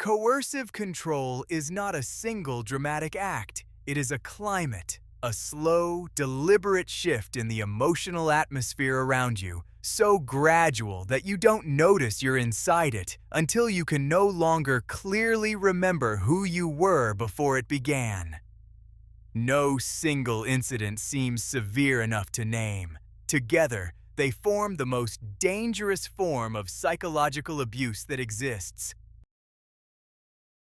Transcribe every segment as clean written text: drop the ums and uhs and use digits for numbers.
Coercive control is not a single dramatic act. It is a climate, a slow, deliberate shift in the emotional atmosphere around you, so gradual that you don't notice you're inside it until you can no longer clearly remember who you were before it began. No single incident seems severe enough to name. Together, they form the most dangerous form of psychological abuse that exists.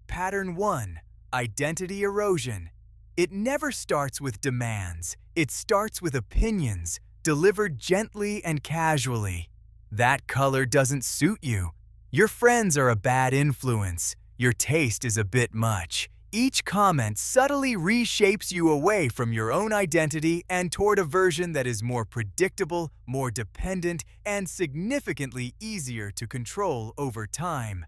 Pattern 1. Identity erosion. It never starts with demands. It starts with opinions, delivered gently and casually. That color doesn't suit you. Your friends are a bad influence. Your taste is a bit much. Each comment subtly reshapes you away from your own identity and toward a version that is more predictable, more dependent, and significantly easier to control over time.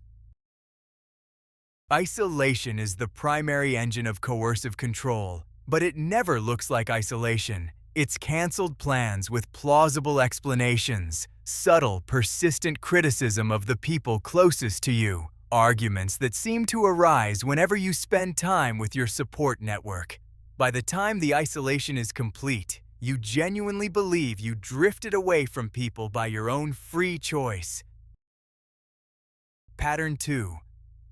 Isolation is the primary engine of coercive control, but it never looks like isolation. It's canceled plans with plausible explanations, subtle, persistent criticism of the people closest to you, arguments that seem to arise whenever you spend time with your support network. By the time the isolation is complete, you genuinely believe you drifted away from people by your own free choice. Pattern 2.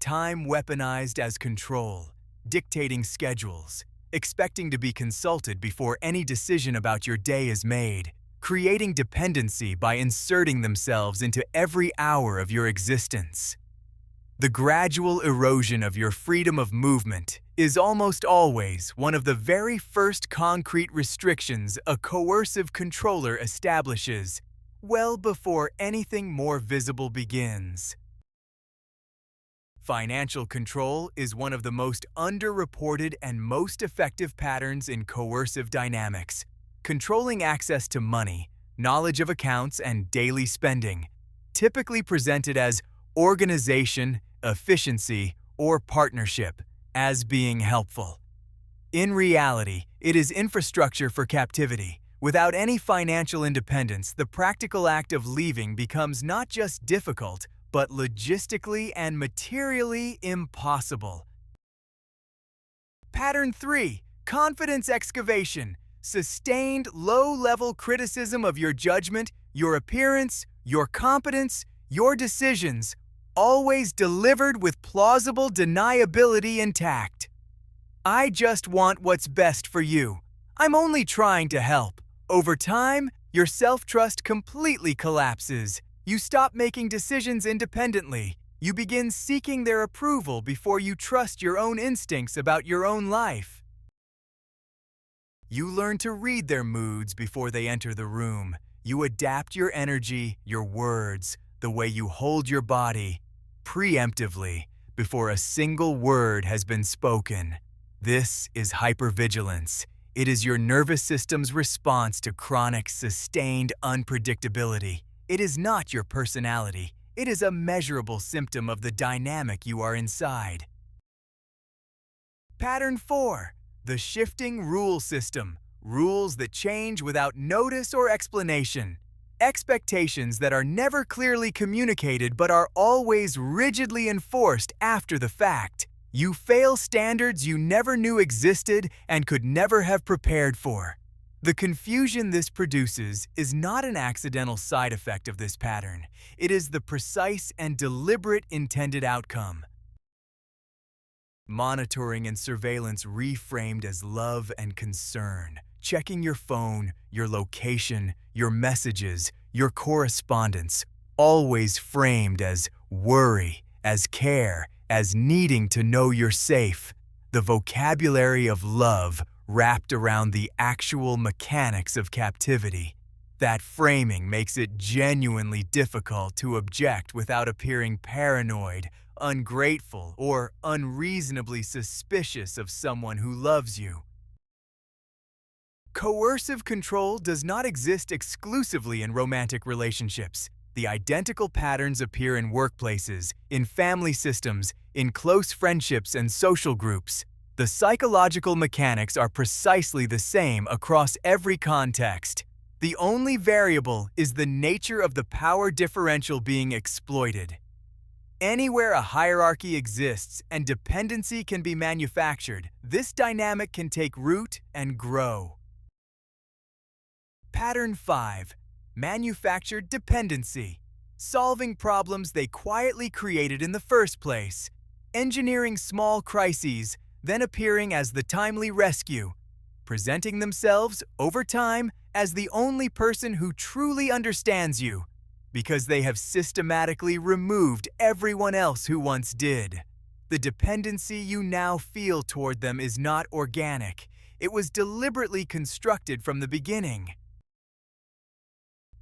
Time weaponized as control, dictating schedules, expecting to be consulted before any decision about your day is made, creating dependency by inserting themselves into every hour of your existence. The gradual erosion of your freedom of movement is almost always one of the very first concrete restrictions a coercive controller establishes, well before anything more visible begins. Financial control is one of the most underreported and most effective patterns in coercive dynamics. Controlling access to money, knowledge of accounts, and daily spending, typically presented as organization, efficiency, or partnership, as being helpful. In reality, it is infrastructure for captivity. Without any financial independence, the practical act of leaving becomes not just difficult, but logistically and materially impossible. Pattern 3. Confidence excavation. Sustained, low-level criticism of your judgment, your appearance, your competence, your decisions, always delivered with plausible deniability intact. I just want what's best for you. I'm only trying to help. Over time, your self-trust completely collapses. You stop making decisions independently. You begin seeking their approval before you trust your own instincts about your own life. You learn to read their moods before they enter the room. You adapt your energy, your words, the way you hold your body, preemptively, before a single word has been spoken. This is hypervigilance. It is your nervous system's response to chronic, sustained unpredictability. It is not your personality. It is a measurable symptom of the dynamic you are inside. Pattern 4. The shifting rule system. Rules that change without notice or explanation. Expectations that are never clearly communicated but are always rigidly enforced after the fact. You fail standards you never knew existed and could never have prepared for. The confusion this produces is not an accidental side effect of this pattern. It is the precise and deliberate intended outcome. Monitoring and surveillance reframed as love and concern. Checking your phone, your location, your messages, your correspondence, always framed as worry, as care, as needing to know you're safe. The vocabulary of love wrapped around the actual mechanics of captivity. That framing makes it genuinely difficult to object without appearing paranoid, ungrateful, or unreasonably suspicious of someone who loves you. Coercive control does not exist exclusively in romantic relationships. The identical patterns appear in workplaces, in family systems, in close friendships and social groups. The psychological mechanics are precisely the same across every context. The only variable is the nature of the power differential being exploited. Anywhere a hierarchy exists and dependency can be manufactured, this dynamic can take root and grow. Pattern 5. Manufactured dependency. Solving problems they quietly created in the first place. Engineering small crises, then appearing as the timely rescue. Presenting themselves, over time, as the only person who truly understands you, because they have systematically removed everyone else who once did. The dependency you now feel toward them is not organic. It was deliberately constructed from the beginning.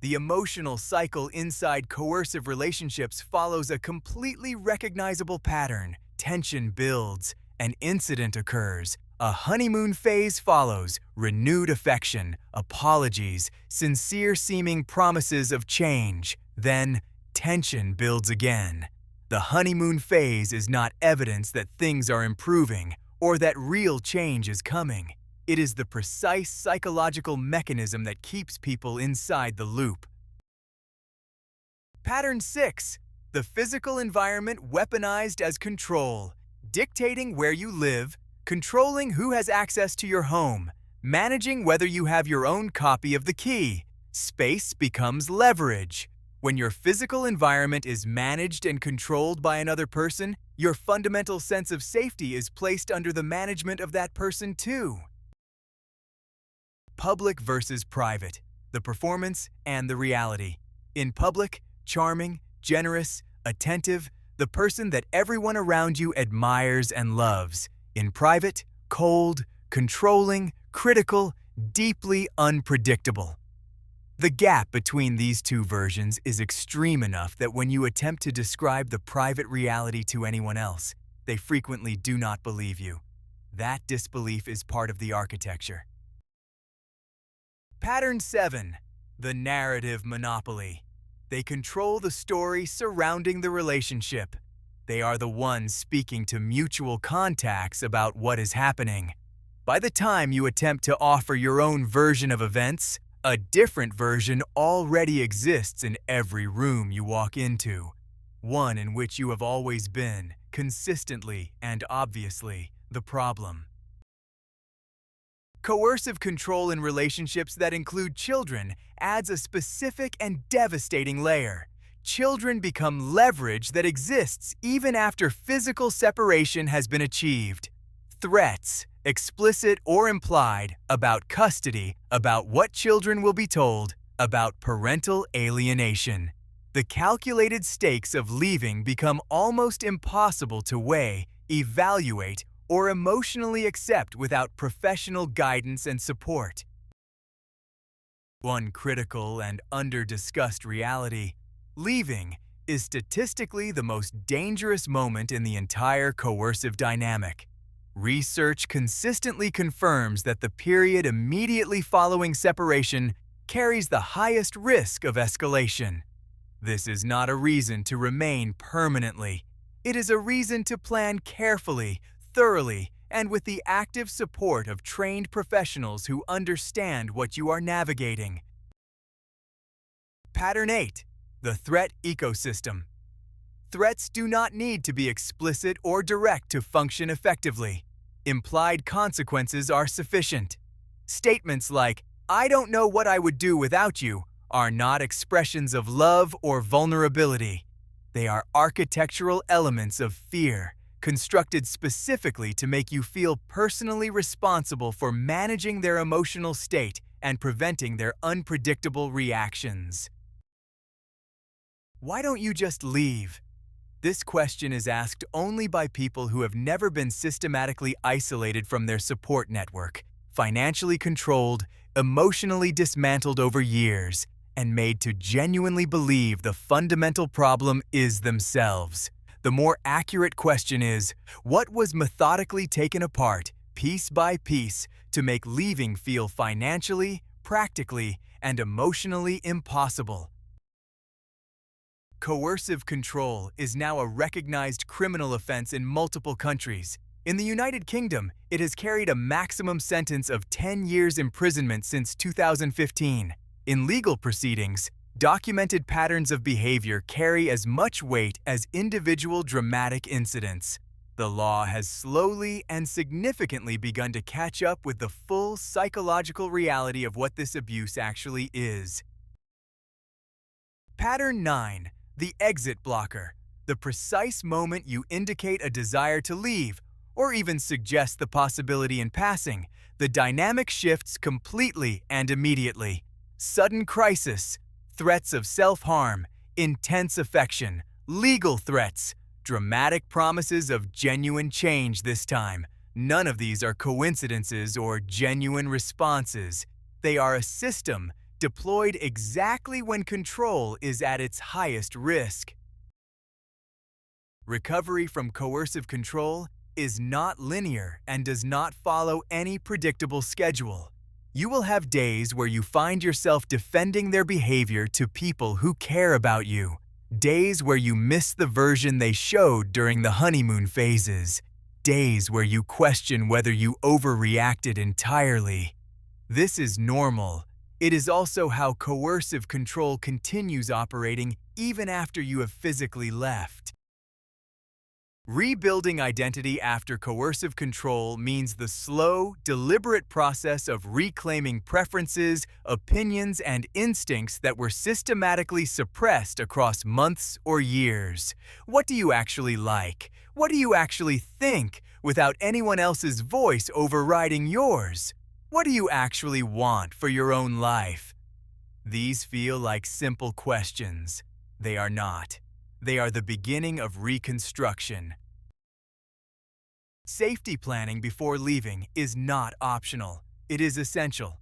The emotional cycle inside coercive relationships follows a completely recognizable pattern. Tension builds, an incident occurs, a honeymoon phase follows, renewed affection, apologies, sincere-seeming promises of change. Then, tension builds again. The honeymoon phase is not evidence that things are improving or that real change is coming. It is the precise psychological mechanism that keeps people inside the loop. Pattern 6. The physical environment weaponized as control. Dictating where you live, controlling who has access to your home, managing whether you have your own copy of the key. Space becomes leverage. When your physical environment is managed and controlled by another person, your fundamental sense of safety is placed under the management of that person too. Public versus private, the performance and the reality. In public, charming, generous, attentive, the person that everyone around you admires and loves. In private, cold, controlling, critical, deeply unpredictable. The gap between these two versions is extreme enough that when you attempt to describe the private reality to anyone else, they frequently do not believe you. That disbelief is part of the architecture. Pattern 7. The narrative monopoly. They control the story surrounding the relationship. They are the ones speaking to mutual contacts about what is happening. By the time you attempt to offer your own version of events, a different version already exists in every room you walk into. One in which you have always been, consistently and obviously, the problem. Coercive control in relationships that include children adds a specific and devastating layer. Children become leverage that exists even after physical separation has been achieved. Threats, explicit or implied, about custody, about what children will be told, about parental alienation. The calculated stakes of leaving become almost impossible to weigh, evaluate, or emotionally accept without professional guidance and support. One critical and under-discussed reality: leaving is statistically the most dangerous moment in the entire coercive dynamic. Research consistently confirms that the period immediately following separation carries the highest risk of escalation. This is not a reason to remain permanently. It is a reason to plan carefully, thoroughly, and with the active support of trained professionals who understand what you are navigating. Pattern 8. The threat ecosystem. Threats do not need to be explicit or direct to function effectively. Implied consequences are sufficient. Statements like, "I don't know what I would do without you," are not expressions of love or vulnerability. They are architectural elements of fear, constructed specifically to make you feel personally responsible for managing their emotional state and preventing their unpredictable reactions. Why don't you just leave? This question is asked only by people who have never been systematically isolated from their support network, financially controlled, emotionally dismantled over years, and made to genuinely believe the fundamental problem is themselves. The more accurate question is, what was methodically taken apart, piece by piece, to make leaving feel financially, practically, and emotionally impossible? Coercive control is now a recognized criminal offense in multiple countries. In the United Kingdom, it has carried a maximum sentence of 10 years imprisonment since 2015. In legal proceedings, Documented patterns of behavior carry as much weight as individual dramatic incidents. The law has slowly and significantly begun to catch up with the full psychological reality of what this abuse actually is. Pattern 9. The exit blocker. The precise moment you indicate a desire to leave, or even suggest the possibility in passing, the dynamic shifts completely and immediately. Sudden crisis, threats of self-harm, intense affection, legal threats, dramatic promises of genuine change this time. None of these are coincidences or genuine responses. They are a system deployed exactly when control is at its highest risk. Recovery from coercive control is not linear and does not follow any predictable schedule. You will have days where you find yourself defending their behavior to people who care about you. Days where you miss the version they showed during the honeymoon phases. Days where you question whether you overreacted entirely. This is normal. It is also how coercive control continues operating even after you have physically left. Rebuilding identity after coercive control means the slow, deliberate process of reclaiming preferences, opinions, and instincts that were systematically suppressed across months or years. What do you actually like? What do you actually think without anyone else's voice overriding yours? What do you actually want for your own life? These feel like simple questions. They are not. They are the beginning of reconstruction. Safety planning before leaving is not optional. It is essential.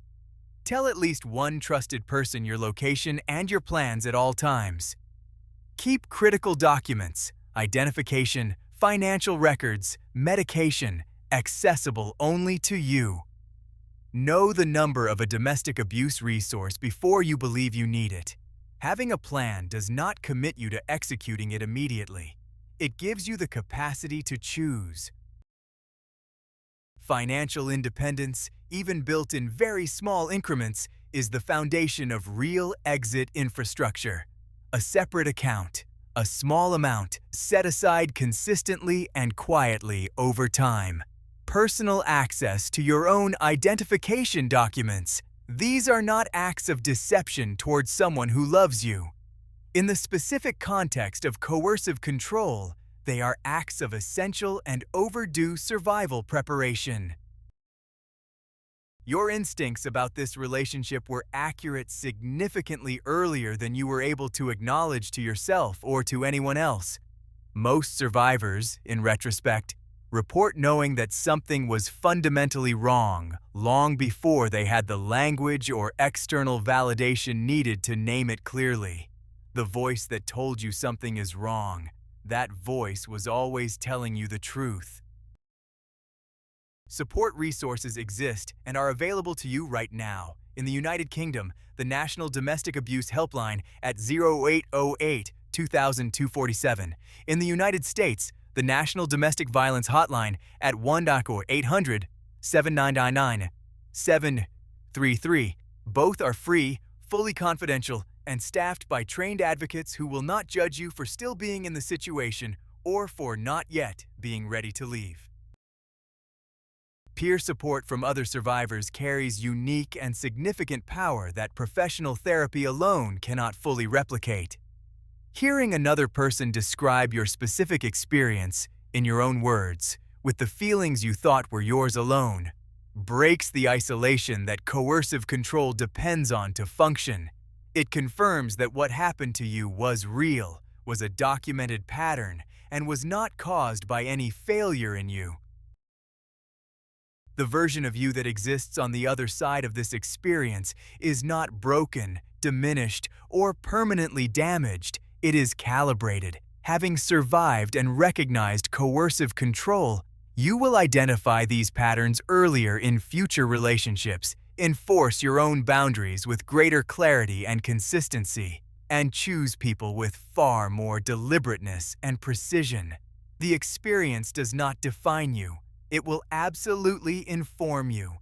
Tell at least one trusted person your location and your plans at all times. Keep critical documents, identification, financial records, medication, accessible only to you. Know the number of a domestic abuse resource before you believe you need it. Having a plan does not commit you to executing it immediately. It gives you the capacity to choose. Financial independence, even built in very small increments, is the foundation of real exit infrastructure. A separate account, a small amount, set aside consistently and quietly over time. Personal access to your own identification documents. These are not acts of deception towards someone who loves you. In the specific context of coercive control, they are acts of essential and overdue survival preparation. Your instincts about this relationship were accurate significantly earlier than you were able to acknowledge to yourself or to anyone else. Most survivors, in retrospect, report knowing that something was fundamentally wrong long before they had the language or external validation needed to name it clearly. The voice that told you something is wrong, that voice was always telling you the truth. Support resources exist and are available to you right now. In the United Kingdom, the National Domestic Abuse Helpline at 0808 2000 247. In the United States, the National Domestic Violence Hotline at 1-800 7999 733. Both are free, fully confidential, and staffed by trained advocates who will not judge you for still being in the situation or for not yet being ready to leave. Peer support from other survivors carries unique and significant power that professional therapy alone cannot fully replicate. Hearing another person describe your specific experience, in your own words, with the feelings you thought were yours alone, breaks the isolation that coercive control depends on to function. It confirms that what happened to you was real, was a documented pattern, and was not caused by any failure in you. The version of you that exists on the other side of this experience is not broken, diminished, or permanently damaged. It is calibrated. Having survived and recognized coercive control, you will identify these patterns earlier in future relationships, enforce your own boundaries with greater clarity and consistency, and choose people with far more deliberateness and precision. The experience does not define you. It will absolutely inform you.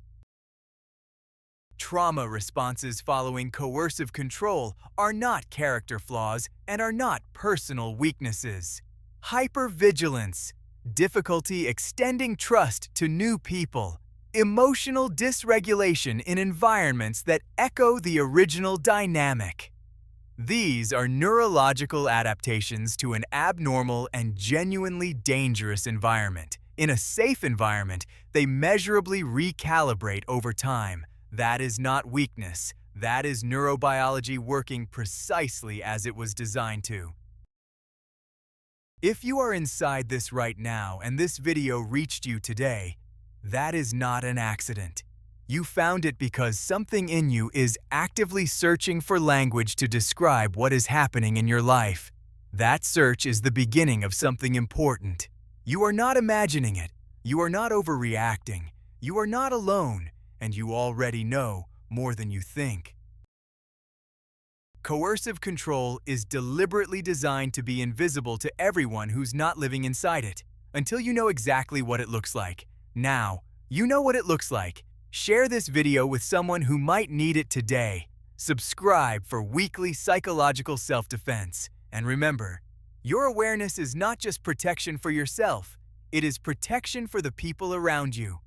Trauma responses following coercive control are not character flaws and are not personal weaknesses. Hypervigilance, difficulty extending trust to new people, emotional dysregulation in environments that echo the original dynamic. These are neurological adaptations to an abnormal and genuinely dangerous environment. In a safe environment, they measurably recalibrate over time. That is not weakness. That is neurobiology working precisely as it was designed to. If you are inside this right now and this video reached you today, that is not an accident. You found it because something in you is actively searching for language to describe what is happening in your life. That search is the beginning of something important. You are not imagining it. You are not overreacting. You are not alone, and you already know more than you think. Coercive control is deliberately designed to be invisible to everyone who's not living inside it, until you know exactly what it looks like. Now, you know what it looks like. Share this video with someone who might need it today. Subscribe for weekly psychological self-defense. And remember, your awareness is not just protection for yourself, it is protection for the people around you.